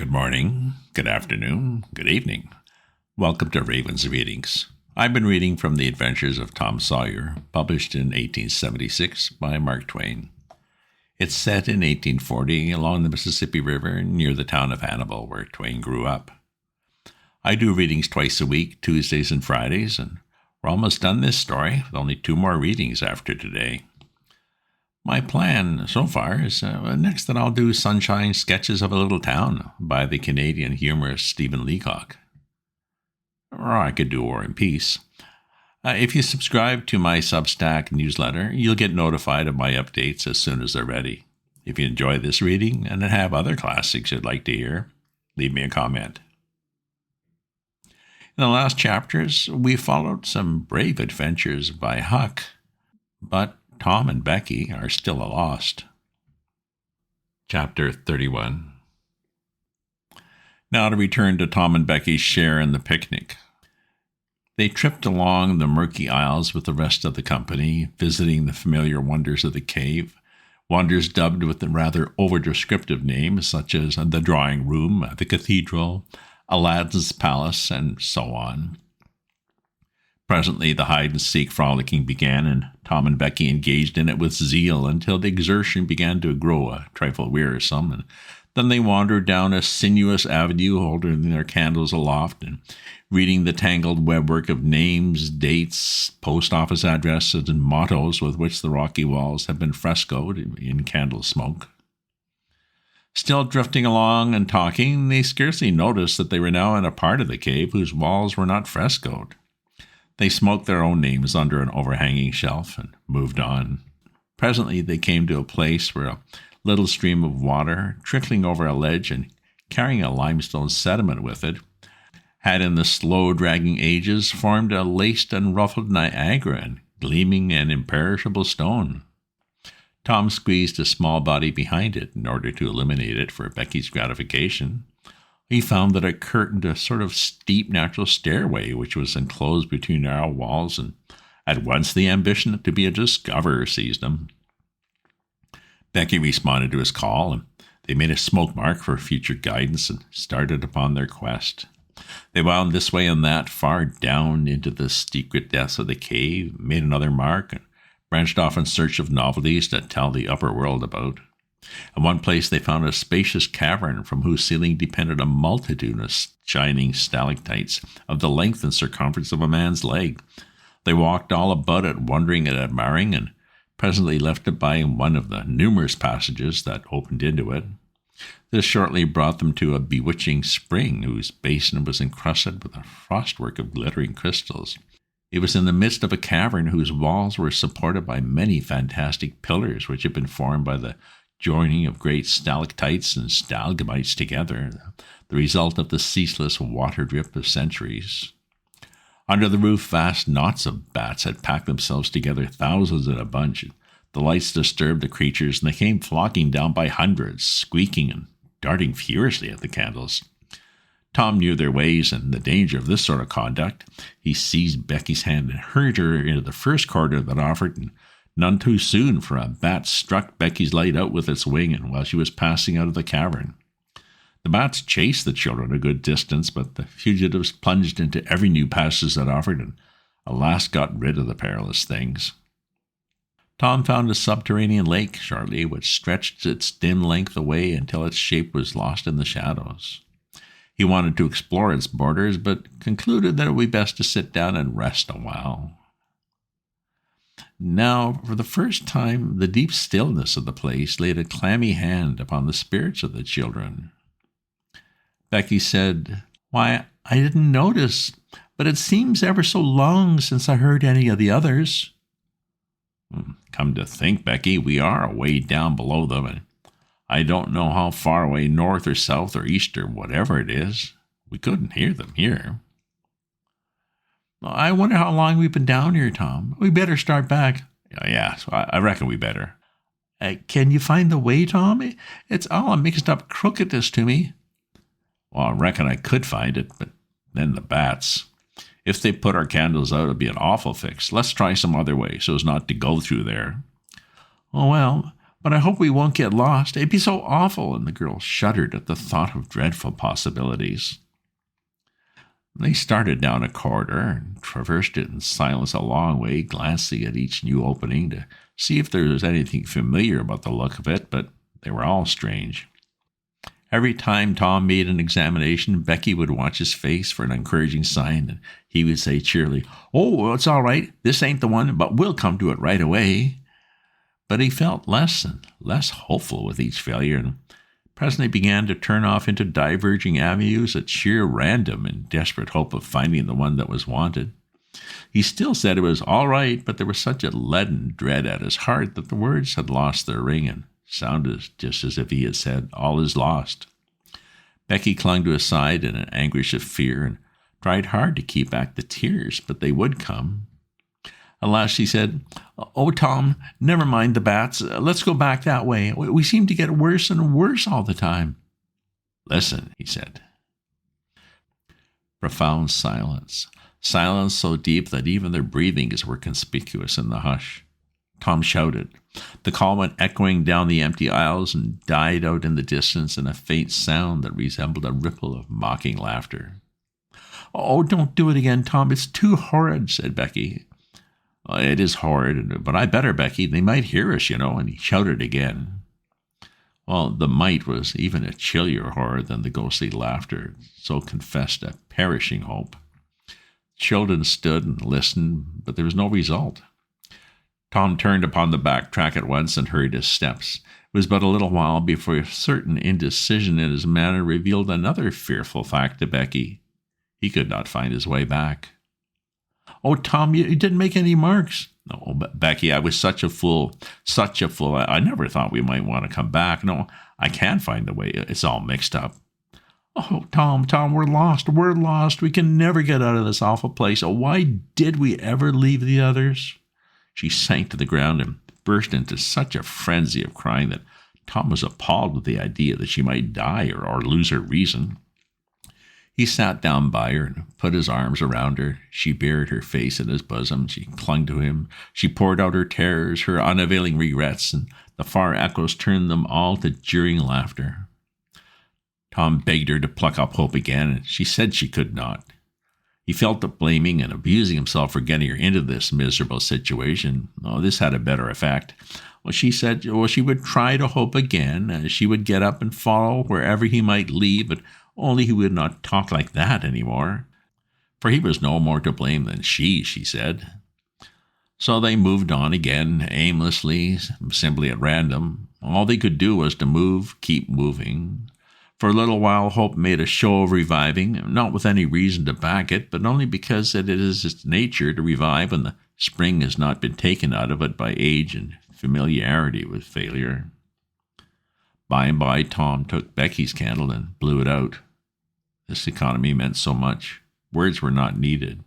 Good morning, good afternoon, good evening. Welcome to Raven's Readings. I've been reading from The Adventures of Tom Sawyer, published in 1876 by Mark Twain. It's set in 1840 along the Mississippi River near the town of Hannibal, where Twain grew up. I do readings twice a week, Tuesdays and Fridays, and we're almost done this story with only 2 more readings after today. My plan so far is next that I'll do Sunshine Sketches of a Little Town by the Canadian humorist Stephen Leacock. Or I could do War and Peace. If you subscribe to my Substack newsletter, you'll get notified of my updates as soon as they're ready. If you enjoy this reading and have other classics you'd like to hear, leave me a comment. In the last chapters, we followed some brave adventures by Huck, but Tom and Becky are still lost. Chapter 31. Now to return to Tom and Becky's share in the picnic. They tripped along the murky aisles with the rest of the company, visiting the familiar wonders of the cave, wonders dubbed with the rather over-descriptive names such as the drawing room, the cathedral, Aladdin's palace, and so on. Presently, the hide-and-seek frolicking began, and Tom and Becky engaged in it with zeal until the exertion began to grow a trifle wearisome, and then they wandered down a sinuous avenue, holding their candles aloft and reading the tangled webwork of names, dates, post office addresses, and mottos with which the rocky walls had been frescoed in candle smoke. Still drifting along and talking, they scarcely noticed that they were now in a part of the cave whose walls were not frescoed. They smoked their own names under an overhanging shelf and moved on. Presently they came to a place where a little stream of water, trickling over a ledge and carrying a limestone sediment with it, had in the slow-dragging ages formed a laced and ruffled Niagara and gleaming and imperishable stone. Tom squeezed a small body behind it in order to illuminate it for Becky's gratification. He found that it curtained a sort of steep natural stairway which was enclosed between narrow walls, and at once the ambition to be a discoverer seized him. Becky responded to his call, and they made a smoke mark for future guidance and started upon their quest. They wound this way and that far down into the secret depths of the cave, made another mark, and branched off in search of novelties to tell the upper world about. In one place they found a spacious cavern from whose ceiling depended a multitude of shining stalactites of the length and circumference of a man's leg. They walked all about it, wondering and admiring, and presently left it by one of the numerous passages that opened into it. This shortly brought them to a bewitching spring whose basin was encrusted with a frostwork of glittering crystals. It was in the midst of a cavern whose walls were supported by many fantastic pillars which had been formed by the joining of great stalactites and stalagmites together, the result of the ceaseless water drip of centuries. Under the roof, vast knots of bats had packed themselves together, thousands in a bunch. The lights disturbed the creatures, and they came flocking down by hundreds, squeaking and darting furiously at the candles. Tom knew their ways and the danger of this sort of conduct. He seized Becky's hand and hurried her into the first corner that offered, and none too soon, for a bat struck Becky's light out with its wing, and while she was passing out of the cavern. The bats chased the children a good distance, but the fugitives plunged into every new passage that offered, and at last got rid of the perilous things. Tom found a subterranean lake shortly, which stretched its dim length away until its shape was lost in the shadows. He wanted to explore its borders, but concluded that it would be best to sit down and rest a while. Now, for the first time, the deep stillness of the place laid a clammy hand upon the spirits of the children. Becky said, "Why, I didn't notice, but it seems ever so long since I heard any of the others." "Come to think, Becky, we are away down below them, and I don't know how far away north or south or east or whatever it is. We couldn't hear them here." "I wonder how long we've been down here, Tom. We better start back." Yeah, I reckon we better." Can you find the way, Tom? It's all a mixed up crookedness to me." "Well, I reckon I could find it, but then the bats. If they put our candles out, it'd be an awful fix. Let's try some other way so as not to go through there." "Oh, well, But I hope we won't get lost. It'd be so awful." And the girl shuddered at the thought of dreadful possibilities. They started down a corridor and traversed it in silence a long way, glancing at each new opening to see if there was anything familiar about the look of it, but they were all strange. Every time Tom made an examination, Becky would watch his face for an encouraging sign, and he would say cheerily, "Oh, it's all right. This ain't the one, but we'll come to it right away." But he felt less and less hopeful with each failure, and presently began to turn off into diverging avenues at sheer random in desperate hope of finding the one that was wanted. He still said it was all right, but there was such a leaden dread at his heart that the words had lost their ring and sounded just as if he had said, "All is lost." Becky clung to his side in an anguish of fear and tried hard to keep back the tears, but they would come. At last she said, "Oh, Tom, never mind the bats. Let's go back that way. We seem to get worse and worse all the time." "Listen," he said. Profound silence. Silence so deep that even their breathings were conspicuous in the hush. Tom shouted. The call went echoing down the empty aisles and died out in the distance in a faint sound that resembled a ripple of mocking laughter. "Oh, don't do it again, Tom. It's too horrid," said Becky. "It is horrid, but I better, Becky. They might hear us, and he shouted again. Well, the might was even a chillier horror than the ghostly laughter, so confessed a perishing hope. Children stood and listened, but there was no result. Tom turned upon the back track at once and hurried his steps. It was but a little while before a certain indecision in his manner revealed another fearful fact to Becky. He could not find his way back. "Oh, Tom, you didn't make any marks." "No, but Becky, I was such a fool, such a fool. I never thought we might want to come back. No, I can't find the way. It's all mixed up." "Oh, Tom, we're lost. We're lost. We can never get out of this awful place. Oh, why did we ever leave the others?" She sank to the ground and burst into such a frenzy of crying that Tom was appalled with the idea that she might die or lose her reason. He sat down by her and put his arms around her. She buried her face in his bosom. She clung to him. She poured out her terrors, her unavailing regrets, and the far echoes turned them all to jeering laughter. Tom begged her to pluck up hope again, and she said she could not. He felt the blaming and abusing himself for getting her into this miserable situation. Oh, this had a better effect. Well, she said she would try to hope again. She would get up and follow wherever he might lead, but only he would not talk like that any more. For he was no more to blame than she said. So they moved on again, aimlessly, simply at random. All they could do was to move, keep moving. For a little while, hope made a show of reviving, not with any reason to back it, but only because it is its nature to revive when the spring has not been taken out of it by age and familiarity with failure. By and by, Tom took Becky's candle and blew it out. This economy meant so much. Words were not needed.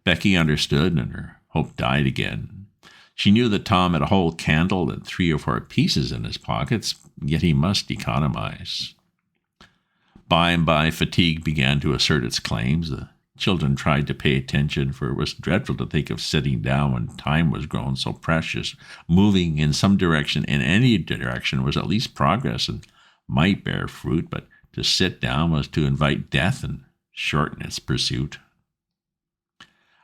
Becky understood, and her hope died again. She knew that Tom had a whole candle and 3 or 4 pieces in his pockets, yet he must economize. By and by, fatigue began to assert its claims. The children tried to pay attention, for it was dreadful to think of sitting down when time was grown so precious. Moving in some direction, in any direction, was at least progress and might bear fruit, but to sit down was to invite death and shorten its pursuit.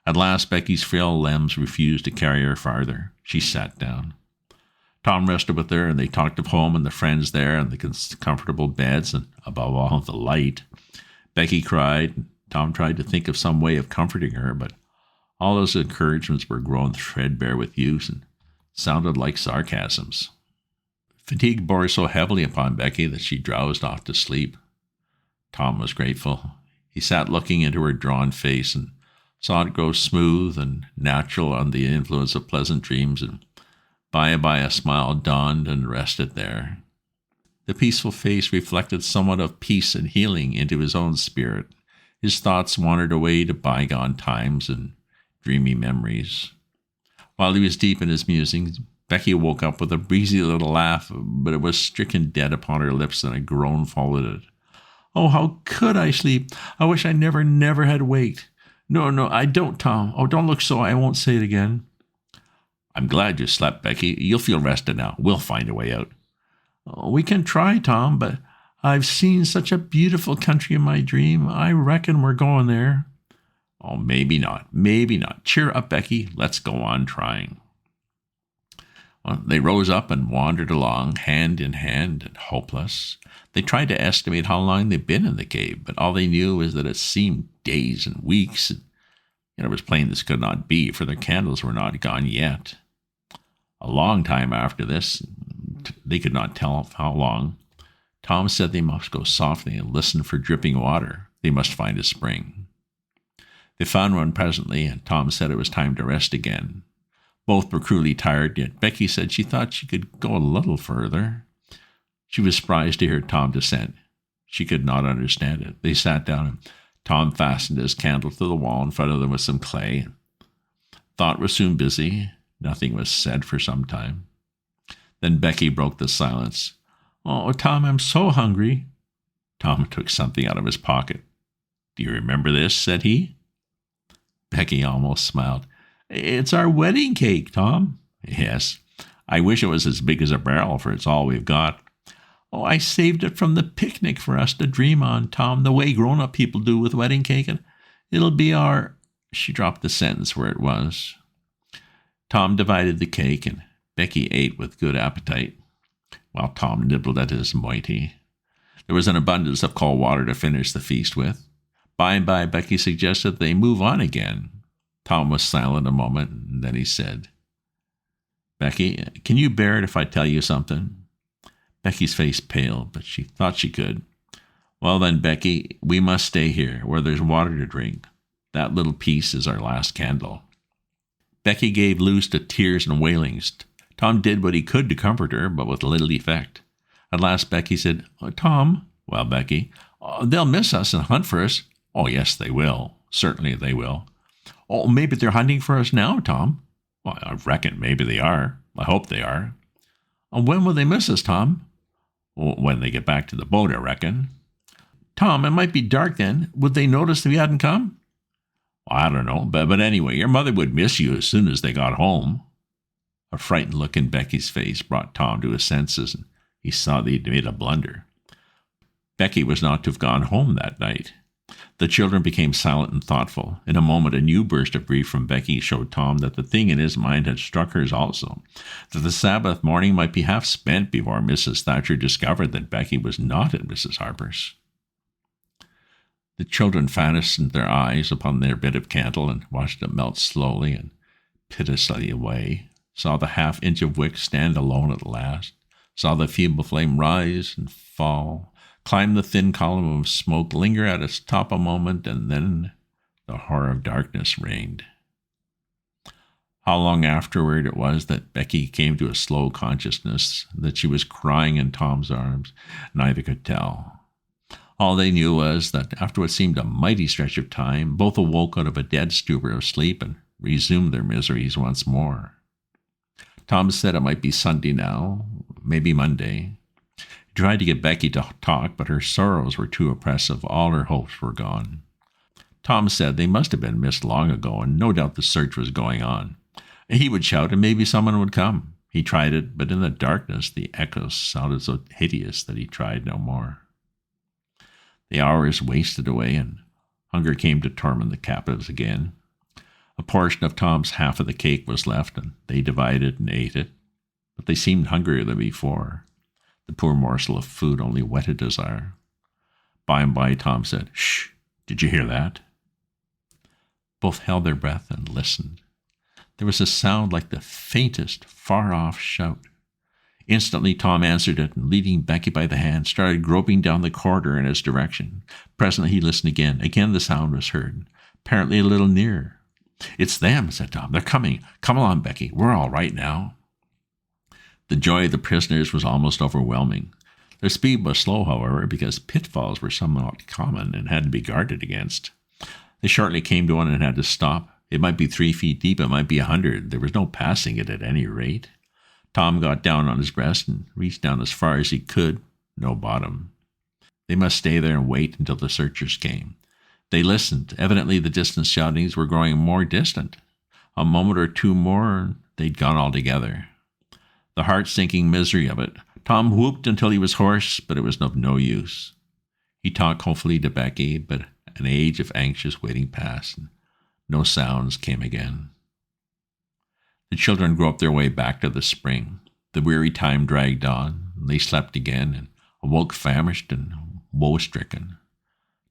At last, Becky's frail limbs refused to carry her farther. She sat down. Tom rested with her, and they talked of home and the friends there and the comfortable beds and, above all, the light. Becky cried, and Tom tried to think of some way of comforting her, but all those encouragements were grown threadbare with use and sounded like sarcasms. Fatigue bore so heavily upon Becky that she drowsed off to sleep. Tom was grateful. He sat looking into her drawn face and saw it grow smooth and natural under the influence of pleasant dreams, and by and by a smile dawned and rested there. The peaceful face reflected somewhat of peace and healing into his own spirit. His thoughts wandered away to bygone times and dreamy memories. While he was deep in his musings, Becky woke up with a breezy little laugh, but it was stricken dead upon her lips, and a groan followed it. "Oh, how could I sleep? I wish I never had waked. No, I don't, Tom. Oh, don't look so. I won't say it again." I'm glad you slept, Becky. You'll feel rested now. We'll find a way out. Oh, we can try, Tom, but I've seen such a beautiful country in my dream. I reckon we're going there. Oh, maybe not. Maybe not. Cheer up, Becky. Let's go on trying. Well, they rose up and wandered along, hand in hand and hopeless. They tried to estimate how long they'd been in the cave, but all they knew was that it seemed days and weeks. It was plain this could not be, for their candles were not gone yet. A long time after this, they could not tell how long, Tom said they must go softly and listen for dripping water. They must find a spring. They found one presently, and Tom said it was time to rest again. Both were cruelly tired, yet Becky said she thought she could go a little further. She was surprised to hear Tom dissent. She could not understand it. They sat down, and Tom fastened his candle to the wall in front of them with some clay. Thought was soon busy. Nothing was said for some time. Then Becky broke the silence. Oh, Tom, I'm so hungry. Tom took something out of his pocket. Do you remember this? Said he. Becky almost smiled. It's our wedding cake, Tom. Yes. I wish it was as big as a barrel, for it's all we've got. Oh, I saved it from the picnic for us to dream on, Tom, the way grown-up people do with wedding cake, and it'll be our... She dropped the sentence where it was. Tom divided the cake, and Becky ate with good appetite, while Tom nibbled at his moiety. There was an abundance of cold water to finish the feast with. By and by, Becky suggested they move on again. Tom was silent a moment, and then he said, Becky, can you bear it if I tell you something? Becky's face paled, but she thought she could. Well then, Becky, we must stay here, where there's water to drink. That little piece is our last candle. Becky gave loose to tears and wailings. Tom did what he could to comfort her, but with little effect. At last Becky said, Tom. Well, Becky, they'll miss us and hunt for us. Oh, yes, they will. Certainly they will. Oh, maybe they're hunting for us now, Tom. Well, I reckon maybe they are. I hope they are. When will they miss us, Tom? When they get back to the boat, I reckon. Tom, it might be dark then. Would they notice we hadn't come? I don't know, but anyway, your mother would miss you as soon as they got home. A frightened look in Becky's face brought Tom to his senses, and he saw that he'd made a blunder. Becky was not to have gone home that night. The children became silent and thoughtful. In a moment, a new burst of grief from Becky showed Tom that the thing in his mind had struck hers also, that the Sabbath morning might be half spent before Mrs. Thatcher discovered that Becky was not at Mrs. Harper's. The children fastened their eyes upon their bit of candle and watched it melt slowly and piteously away, saw the half-inch of wick stand alone at last, saw the feeble flame rise and fall, climb the thin column of smoke, linger at its top a moment, and then the horror of darkness reigned. How long afterward it was that Becky came to a slow consciousness that she was crying in Tom's arms, neither could tell. All they knew was that after what seemed a mighty stretch of time, both awoke out of a dead stupor of sleep and resumed their miseries once more. Tom said it might be Sunday now, maybe Monday. He tried to get Becky to talk, but her sorrows were too oppressive. All her hopes were gone. Tom said they must have been missed long ago, and no doubt the search was going on. He would shout, and maybe someone would come. He tried it, but in the darkness the echoes sounded so hideous that he tried no more. The hours wasted away, and hunger came to torment the captives again. A portion of Tom's half of the cake was left, and they divided and ate it, but they seemed hungrier than before. The poor morsel of food only whetted desire. By and by Tom said, "Shh, did you hear that?" Both held their breath and listened. There was a sound like the faintest, far-off shout. Instantly Tom answered it, and leading Becky by the hand, started groping down the corridor in its direction. Presently he listened again. Again the sound was heard, apparently a little nearer. "It's them," said Tom. "They're coming. Come along, Becky. We're all right now." The joy of the prisoners was almost overwhelming. Their speed was slow, however, because pitfalls were somewhat common and had to be guarded against. They shortly came to one and had to stop. It might be 3 feet deep, it might be 100. There was no passing it at any rate. Tom got down on his breast and reached down as far as he could. No bottom. They must stay there and wait until the searchers came. They listened. Evidently the distant shoutings were growing more distant. A moment or two more, and they'd gone altogether. The heart-sinking misery of it. Tom whooped until he was hoarse, but it was of no use. He talked hopefully to Becky, but an age of anxious waiting passed, and no sounds came again. The children groped their way back to the spring. The weary time dragged on. They slept again and awoke famished and woe-stricken.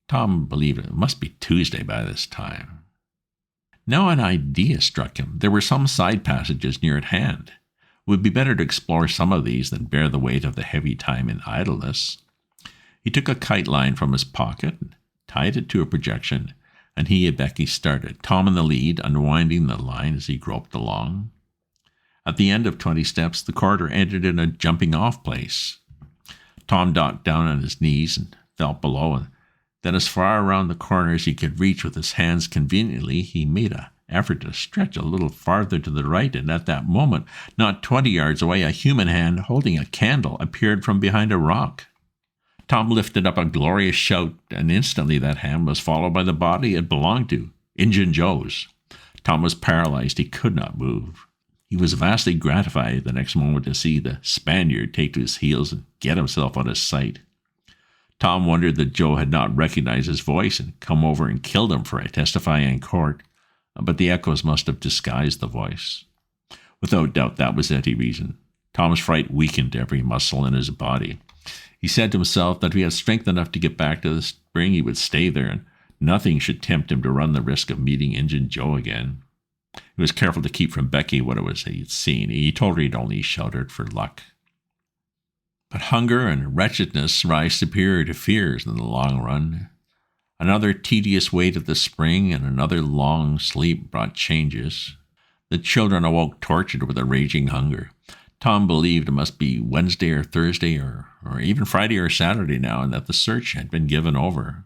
Tom believed it must be Tuesday by this time. Now an idea struck him. There were some side passages near at hand. It would be better to explore some of these than bear the weight of the heavy time in idleness. He took a kite line from his pocket and tied it to a projection, and he and Becky started, Tom in the lead, unwinding the line as he groped along. At the end of 20 steps, the corridor ended in a jumping-off place. Tom ducked down on his knees and felt below, and then as far around the corner as he could reach with his hands conveniently, he made an effort to stretch a little farther to the right, and at that moment, not 20 yards away, a human hand holding a candle appeared from behind a rock. Tom lifted up a glorious shout, and instantly that hand was followed by the body it belonged to, Injun Joe's. Tom was paralyzed. He could not move. He was vastly gratified the next moment to see the Spaniard take to his heels and get himself out of sight. Tom wondered that Joe had not recognized his voice and come over and killed him for testifying in court, but the echoes must have disguised the voice. Without doubt, that was it, he reasoned. Tom's fright weakened every muscle in his body. He said to himself that if he had strength enough to get back to the spring, he would stay there, and nothing should tempt him to run the risk of meeting Injun Joe again. He was careful to keep from Becky what it was he had seen. He told her he'd only shouted for luck. But hunger and wretchedness rise superior to fears in the long run. Another tedious wait at the spring and another long sleep brought changes. The children awoke tortured with a raging hunger. Tom believed it must be Wednesday or Thursday or even Friday or Saturday now, and that the search had been given over.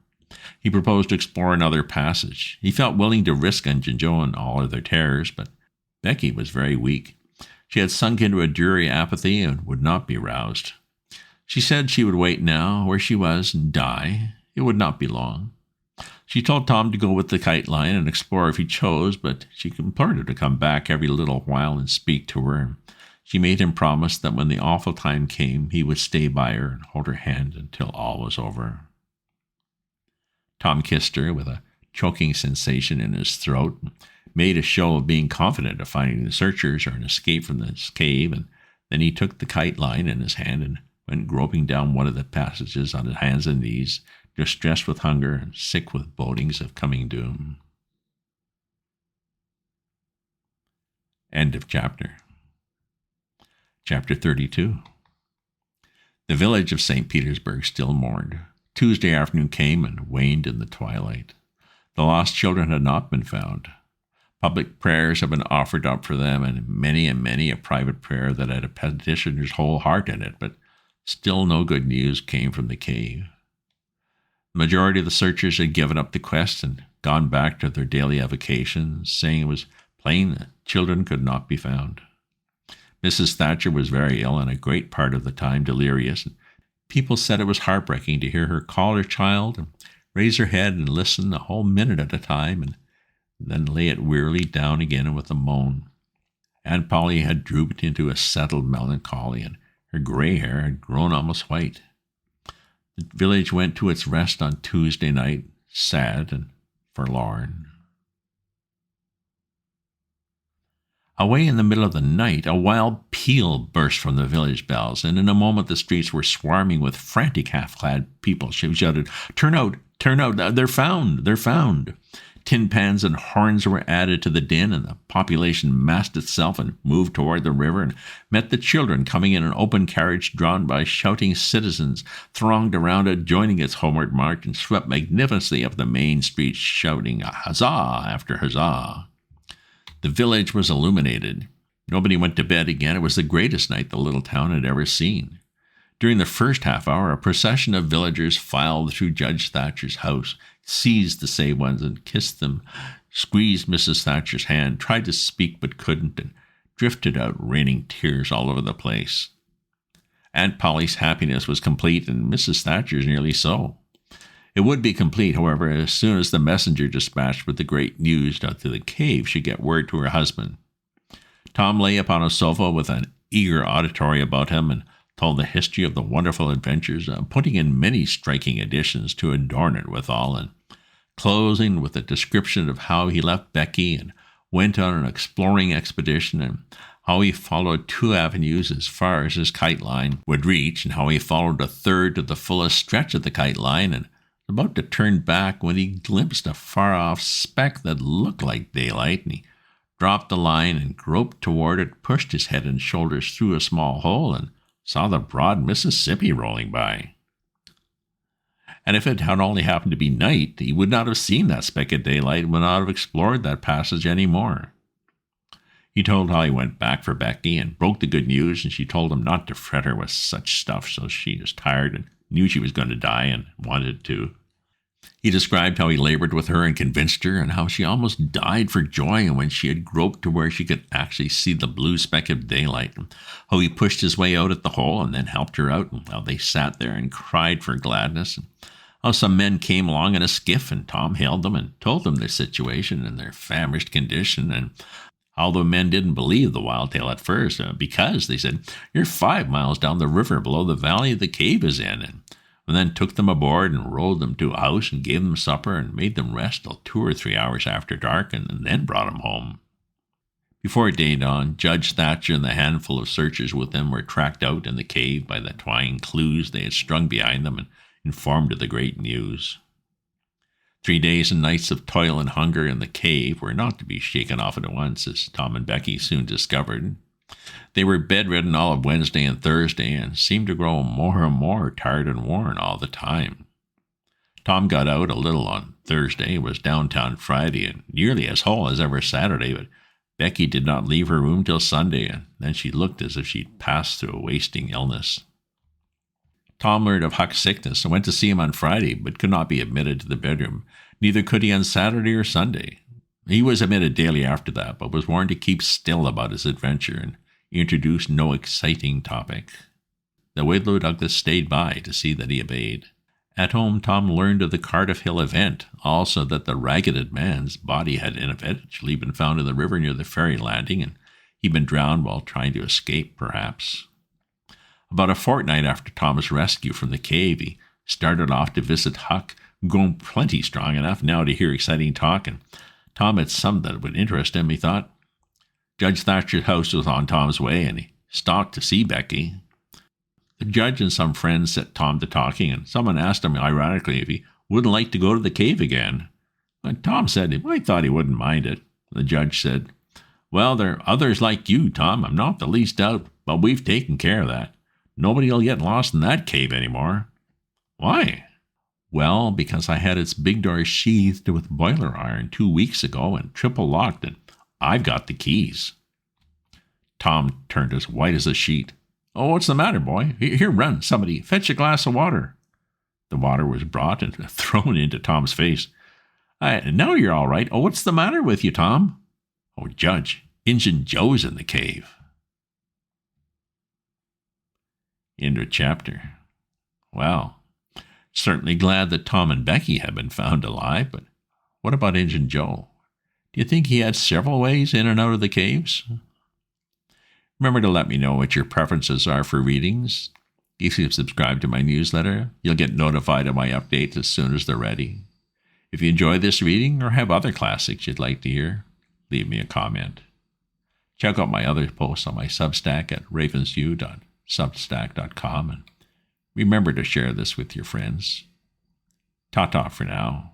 He proposed to explore another passage. He felt willing to risk Injun Joe and all of their terrors, but Becky was very weak. She had sunk into a dreary apathy and would not be roused. She said she would wait now where she was and die. It would not be long. She told Tom to go with the kite line and explore if he chose, but she implored him to come back every little while and speak to her. She made him promise that when the awful time came, he would stay by her and hold her hand until all was over. Tom kissed her with a choking sensation in his throat, and made a show of being confident of finding the searchers or an escape from this cave, and then he took the kite line in his hand and went groping down one of the passages on his hands and knees, distressed with hunger and sick with bodings of coming doom. End of chapter. Chapter 32. The village of St. Petersburg still mourned. Tuesday afternoon came and waned in the twilight. The lost children had not been found. Public prayers have been offered up for them, and many a private prayer that had a petitioner's whole heart in it, but still no good news came from the cave. The majority of the searchers had given up the quest and gone back to their daily avocations, saying it was plain that children could not be found. Mrs. Thatcher was very ill and a great part of the time delirious, and people said it was heartbreaking to hear her call her child and raise her head and listen a whole minute at a time and then lay it wearily down again with a moan. Aunt Polly had drooped into a settled melancholy, and her gray hair had grown almost white. The village went to its rest on Tuesday night, sad and forlorn. Away in the middle of the night, a wild peal burst from the village bells, and in a moment the streets were swarming with frantic half-clad people. She shouted, "Turn out! Turn out! They're found! They're found!" Tin pans and horns were added to the din, and the population massed itself and moved toward the river and met the children coming in an open carriage drawn by shouting citizens, thronged around it, joining its homeward march, and swept magnificently up the main street, shouting a huzzah after huzzah. The village was illuminated. Nobody went to bed again. It was the greatest night the little town had ever seen. During the first half hour, a procession of villagers filed through Judge Thatcher's house, seized the saved ones and kissed them, squeezed Mrs. Thatcher's hand, tried to speak but couldn't, and drifted out, raining tears all over the place. Aunt Polly's happiness was complete, and Mrs. Thatcher's nearly so. It would be complete, however, as soon as the messenger dispatched with the great news down to the cave should get word to her husband. Tom lay upon a sofa with an eager auditory about him and told the history of the wonderful adventures, putting in many striking additions to adorn it withal, and closing with a description of how he left Becky and went on an exploring expedition, and how he followed 2 avenues as far as his kite line would reach, and how he followed a third to the fullest stretch of the kite line, and about to turn back when he glimpsed a far-off speck that looked like daylight, and he dropped the line and groped toward it, pushed his head and shoulders through a small hole, and saw the broad Mississippi rolling by. And if it had only happened to be night, he would not have seen that speck of daylight and would not have explored that passage any more. He told how he went back for Becky and broke the good news, and she told him not to fret her with such stuff, so she was tired and knew she was going to die and wanted to. He described how he labored with her and convinced her, and how she almost died for joy when she had groped to where she could actually see the blue speck of daylight, and how he pushed his way out at the hole and then helped her out, and how they sat there and cried for gladness, and how some men came along in a skiff, and Tom hailed them and told them their situation and their famished condition, and how the men didn't believe the wild tale at first, because, they said, "You're 5 miles down the river below the valley the cave is in," and then took them aboard and rowed them to a house and gave them supper and made them rest till 2 or 3 hours after dark, and then brought them home. Before day dawned, Judge Thatcher and the handful of searchers with him were tracked out in the cave by the twine clues they had strung behind them and informed of the great news. 3 days and nights of toil and hunger in the cave were not to be shaken off at once, as Tom and Becky soon discovered. They were bedridden all of Wednesday and Thursday, and seemed to grow more and more tired and worn all the time. Tom got out a little on Thursday, was downtown Friday, and nearly as whole as ever Saturday, but Becky did not leave her room till Sunday, and then she looked as if she'd passed through a wasting illness. Tom learned of Huck's sickness and went to see him on Friday, but could not be admitted to the bedroom. Neither could he on Saturday or Sunday. He was admitted daily after that, but was warned to keep still about his adventure and introduce no exciting topic. The widow Douglas stayed by to see that he obeyed. At home, Tom learned of the Cardiff Hill event, also that the ragged man's body had eventually been found in the river near the ferry landing, and he'd been drowned while trying to escape, perhaps. About a fortnight after Tom's rescue from the cave, he started off to visit Huck, grown plenty strong enough now to hear exciting talk, and Tom had some that would interest him, he thought. Judge Thatcher's house was on Tom's way, and he stopped to see Becky. The judge and some friends set Tom to talking, and someone asked him ironically if he wouldn't like to go to the cave again. And Tom said he thought he wouldn't mind it. The judge said, "Well, there are others like you, Tom, I'm not the least doubt, but we've taken care of that. Nobody will get lost in that cave anymore." "Why?" "Well, because I had its big door sheathed with boiler iron 2 weeks ago and triple locked, and I've got the keys." Tom turned as white as a sheet. "Oh, what's the matter, boy? Here, run, somebody, fetch a glass of water." The water was brought and thrown into Tom's face. "Now you're all right. Oh, what's the matter with you, Tom?" "Oh, Judge, Injun Joe's in the cave." End of chapter. Well, certainly glad that Tom and Becky had been found alive, but what about Injun Joe? Do you think he had several ways in and out of the caves? Remember to let me know what your preferences are for readings. If you subscribe to my newsletter, you'll get notified of my updates as soon as they're ready. If you enjoy this reading or have other classics you'd like to hear, leave me a comment. Check out my other posts on my Substack at ravensview.substack.com, and remember to share this with your friends. Ta-ta for now.